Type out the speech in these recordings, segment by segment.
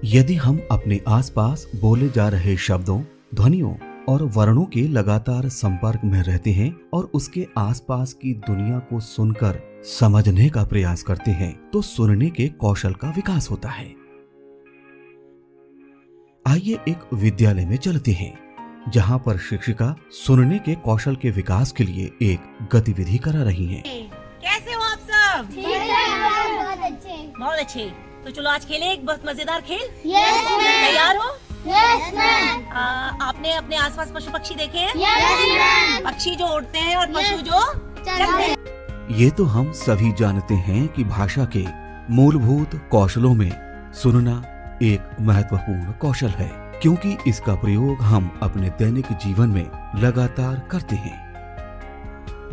यदि हम अपने आसपास बोले जा रहे शब्दों, ध्वनियों और वर्णों के लगातार संपर्क में रहते हैं और उसके आसपास की दुनिया को सुनकर समझने का प्रयास करते हैं, तो सुनने के कौशल का विकास होता है। आइए एक विद्यालय में चलते हैं, जहाँ पर शिक्षिका सुनने के कौशल के विकास के लिए एक गतिविधि करा रही हैं। कैसे हो आप सब? बहुत अच्छे। बहुत अच्छे। तो चलो आज खेलें एक बहुत मजेदार खेल। Yes ma'am. तैयार हो? Yes ma'am. आपने अपने आसपास पशु पक्षी देखे हैं? Yes ma'am. पक्षी जो उड़ते हैं और पशु जो चलते हैं। ये तो हम सभी जानते हैं कि भाषा के मूलभूत कौशलों में सुनना एक महत्वपूर्ण कौशल है, क्योंकि इसका प्रयोग हम अपने दैनिक जीवन में लगातार करते हैं।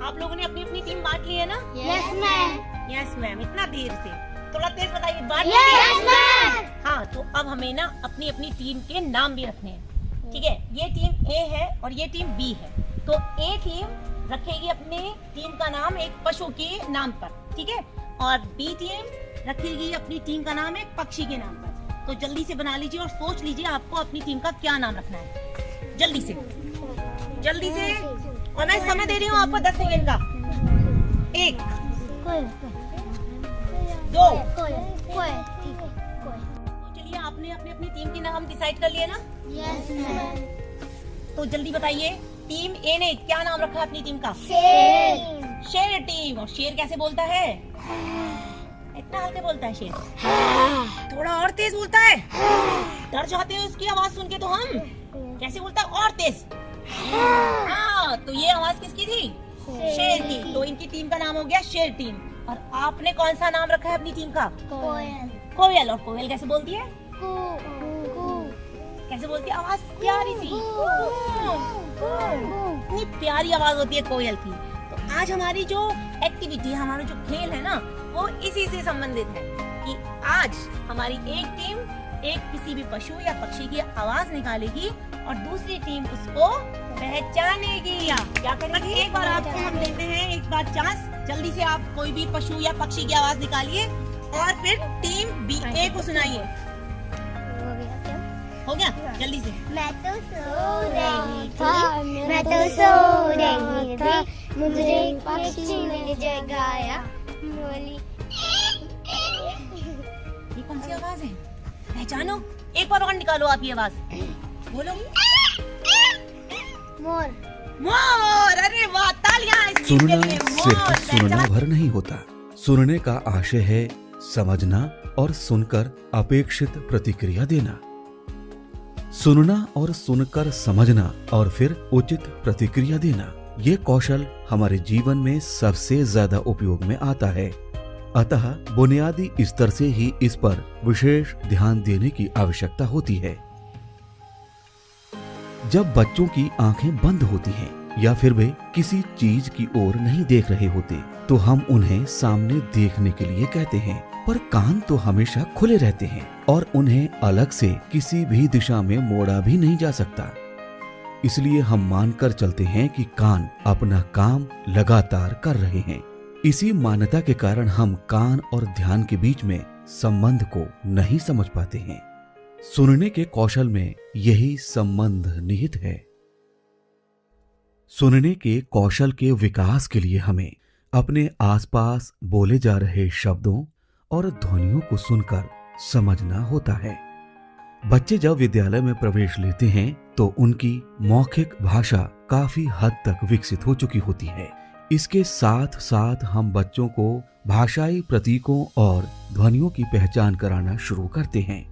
आप लोगों ने अपनी अपनी टीम बांट ली है ना? Yes ma'am. Yes ma'am. इतना देर से थोड़ा तेज बताइए। बांट यस मैम। हाँ, तो अब हमें ना अपनी अपनी टीम के नाम भी रखने हैं। ठीक है, ये टीम ए है और ये टीम बी है। तो ए टीम रखेगी अपनी टीम का नाम एक पशु के नाम पर, ठीक है, और बी टीम रखेगी अपनी टीम का नाम एक पक्षी के नाम पर। तो जल्दी से बना लीजिए और सोच लीजिए आपको अपनी टीम का क्या नाम रखना है। जल्दी से जल्दी से। और मैं समय दे रही हूँ आपको 10 सेकंड का। 1 2। तो चलिए, आपने अपनी अपनी टीम के नाम डिसाइड कर लिए ना? Yes ma'am. तो जल्दी बताइए, टीम ए ने क्या नाम रखा है अपनी टीम का? शेर। शेर टीम। और शेर कैसे बोलता है? इतना हल्के बोलता है शेर? थोड़ा और तेज बोलता है? डर जाते हो उसकी आवाज सुन के तो हम? कैसे बोलता है और तेज? हाँ, तो ये आवाज किसकी थी? शेर की। तो इनकी टीम का नाम हो गया शेर टीम। और आपने कौन सा नाम रखा है अपनी टीम का? कोयल। कोयल। और कोयल कैसे बोलती है? कू। कैसे बोलती है? आवाज प्यारी सी, इतनी प्यारी आवाज होती है कोयल की। तो आज हमारी जो एक्टिविटी, हमारा जो खेल है ना, वो इसी से संबंधित है कि आज हमारी एक टीम एक किसी भी पशु या पक्षी की आवाज निकालेगी और दूसरी टीम उसको पहचानेगी। क्या करेगी? एक बार आपको हम देते हैं एक बार चांस। जल्दी से आप कोई भी पशु या पक्षी की आवाज निकालिए और फिर टीम बी ए को सुनाइए। हो गया? जल्दी से। मैं तो सो रही थी, मैं तो सो रही थी, मुझे पक्षी ने जगाया, बोली। ये कौन सी आवाज है? पहचानो। एक बार और निकालो आप ये आवाज। बोलो। मोर। मोर। अरे वाह, तालियां इस चीज के सुनना लिए। सिर्फ मोर। सुनना भर नहीं होता। सुनने का आशय है समझना और सुनकर अपेक्षित प्रतिक्रिया देना। सुनना और सुनकर समझना और फिर उचित प्रतिक्रिया देना, ये कौशल हमारे जीवन में सबसे ज्यादा उपयोग में आता है। अतः बुनियादी स्तर से ही इस पर विशेष ध्यान देने की आवश्यकता होती है। जब बच्चों की आंखें बंद होती हैं या फिर वे किसी चीज की ओर नहीं देख रहे होते, तो हम उन्हें सामने देखने के लिए कहते हैं, पर कान तो हमेशा खुले रहते हैं और उन्हें अलग से किसी भी दिशा में मोड़ा भी नहीं जा सकता। इसलिए हम मानकर चलते हैं कि कान अपना काम लगातार कर रहे हैं। इसी मान्यता के कारण हम कान और ध्यान के बीच में संबंध को नहीं समझ पाते हैं। सुनने के कौशल में यही संबंध निहित है। सुनने के कौशल के विकास के लिए हमें अपने आसपास बोले जा रहे शब्दों और ध्वनियों को सुनकर समझना होता है। बच्चे जब विद्यालय में प्रवेश लेते हैं तो उनकी मौखिक भाषा काफी हद तक विकसित हो चुकी होती है। इसके साथ साथ हम बच्चों को भाषाई प्रतीकों और ध्वनियों की पहचान कराना शुरू करते हैं।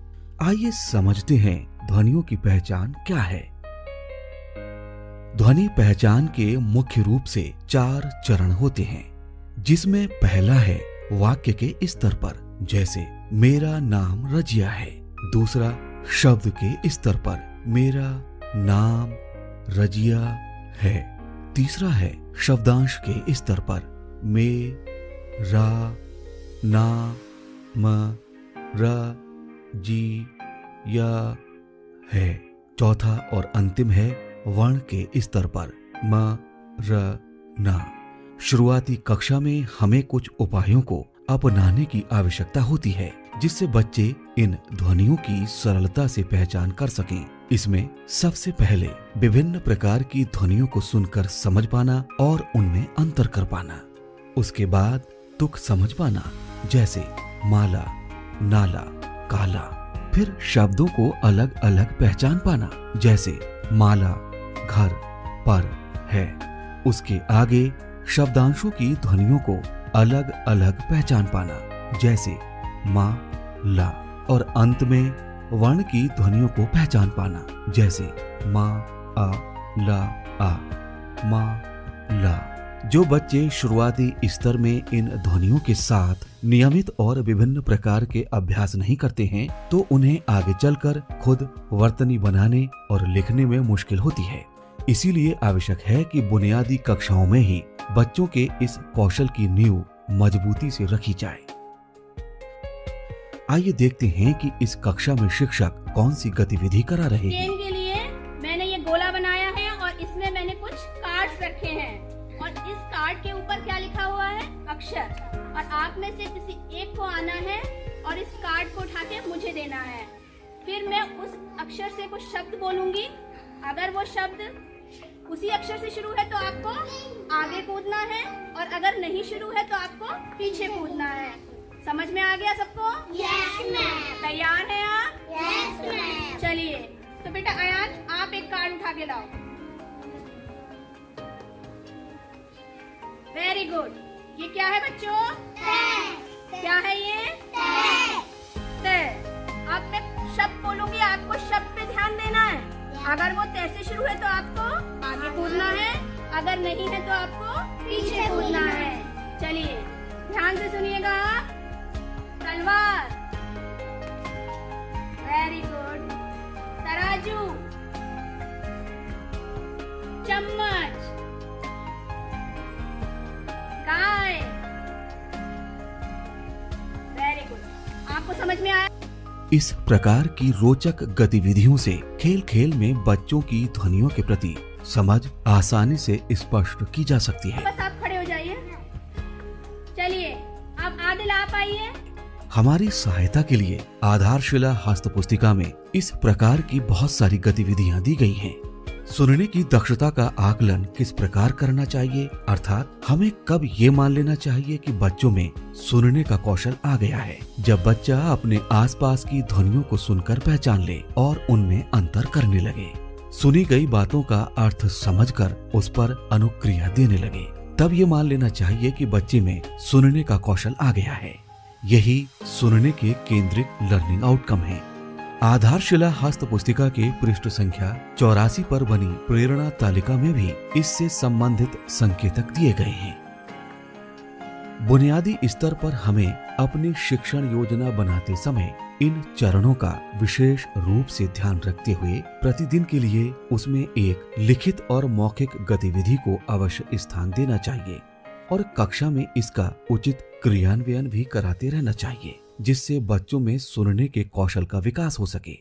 आइए समझते हैं ध्वनियों की पहचान क्या है। ध्वनि पहचान के मुख्य रूप से 4 चरण होते हैं, जिसमें पहला है वाक्य के स्तर पर, जैसे मेरा नाम रजिया है। दूसरा शब्द के स्तर पर, मेरा नाम रजिया है। तीसरा है शब्दांश के स्तर पर, मे रा ना म र जी या है। चौथा और अंतिम है वर्ण के स्तर पर, म र ना। शुरुआती कक्षा में हमें कुछ उपायों को अपनाने की आवश्यकता होती है, जिससे बच्चे इन ध्वनियों की सरलता से पहचान कर सकें। इसमें सबसे पहले विभिन्न प्रकार की ध्वनियों को सुनकर समझ पाना और उनमें अंतर कर पाना। उसके बाद तुक समझ पाना, जैसे माला, नाला, काला। फिर शब्दों को अलग अलग पहचान पाना, जैसे माला घर पर है। उसके आगे शब्दांशों की ध्वनियों को अलग अलग पहचान पाना, जैसे मा, ला। और अंत में वर्ण की ध्वनियों को पहचान पाना, जैसे मा, आ, ला, आ, मा, ला। जो बच्चे शुरुआती स्तर में इन ध्वनियों के साथ नियमित और विभिन्न प्रकार के अभ्यास नहीं करते हैं तो उन्हें आगे चलकर खुद वर्तनी बनाने और लिखने में मुश्किल होती है। इसीलिए आवश्यक है कि बुनियादी कक्षाओं में ही बच्चों के इस कौशल की नींव मजबूती से रखी जाए। आइए देखते हैं कि इस कक्षा में शिक्षक कौन सी गतिविधि करा रहे हैं। गेम के लिए मैंने ये गोला बनाया है और इसमें मैंने कुछ कार्ड्स रखे हैं और इस कार्ड के ऊपर क्या लिखा हुआ है, अक्षर। और आप में से किसी एक को आना है और इस कार्ड को उठा के मुझे देना है। फिर मैं उस अक्षर से कुछ शब्द बोलूंगी। अगर वो शब्द उसी अक्षर से शुरू है तो आपको आगे कूदना है और अगर नहीं शुरू है तो आपको पीछे कूदना है। समझ में आ गया सबको? Yes ma'am. तैयार हैं आप? Yes ma'am. चलिए, तो बेटा अयान, आप एक कार्ड उठा के लाओ। Very good. ये क्या है बच्चों? क्या है ये? ते। अब मैं शब्द बोलूंगी, आपको शब्द पे ध्यान देना है। अगर वो ते से शुरू है तो आपको आगे कूदना है, अगर नहीं है तो आपको पीछे कूदना है। चलिए ध्यान से सुनिएगा आप। तलवार, वेरी गुड। तराजू, चम्मच, गाय, वेरी गुड। आपको समझ में आया? इस प्रकार की रोचक गतिविधियों से खेल खेल में बच्चों की ध्वनियों के प्रति समझ आसानी से स्पष्ट की जा सकती है। बस आप खड़े हो जाइए। चलिए अब आदिल आप आइए। हमारी सहायता के लिए आधारशिला हस्त पुस्तिका में इस प्रकार की बहुत सारी गतिविधियां दी गई हैं। सुनने की दक्षता का आकलन किस प्रकार करना चाहिए, अर्थात हमें कब ये मान लेना चाहिए कि बच्चों में सुनने का कौशल आ गया है, जब बच्चा अपने आसपास की ध्वनियों को सुनकर पहचान ले और उनमें अंतर करने लगे, सुनी गई बातों का अर्थ समझकर उस पर अनुक्रिया देने लगे। तब ये मान लेना चाहिए कि बच्चे में सुनने का कौशल आ गया है। यही सुनने के केंद्रित लर्निंग आउटकम है। आधारशिला हस्त पुस्तिका के पृष्ठ संख्या 84 पर बनी प्रेरणा तालिका में भी इससे संबंधित संकेतक दिए गए हैं। बुनियादी स्तर पर हमें अपनी शिक्षण योजना बनाते समय इन चरणों का विशेष रूप से ध्यान रखते हुए प्रतिदिन के लिए उसमें एक लिखित और मौखिक गतिविधि को अवश्य स्थान देना चाहिए और कक्षा में इसका उचित क्रियान्वयन भी कराते रहना चाहिए, जिससे बच्चों में सुनने के कौशल का विकास हो सके।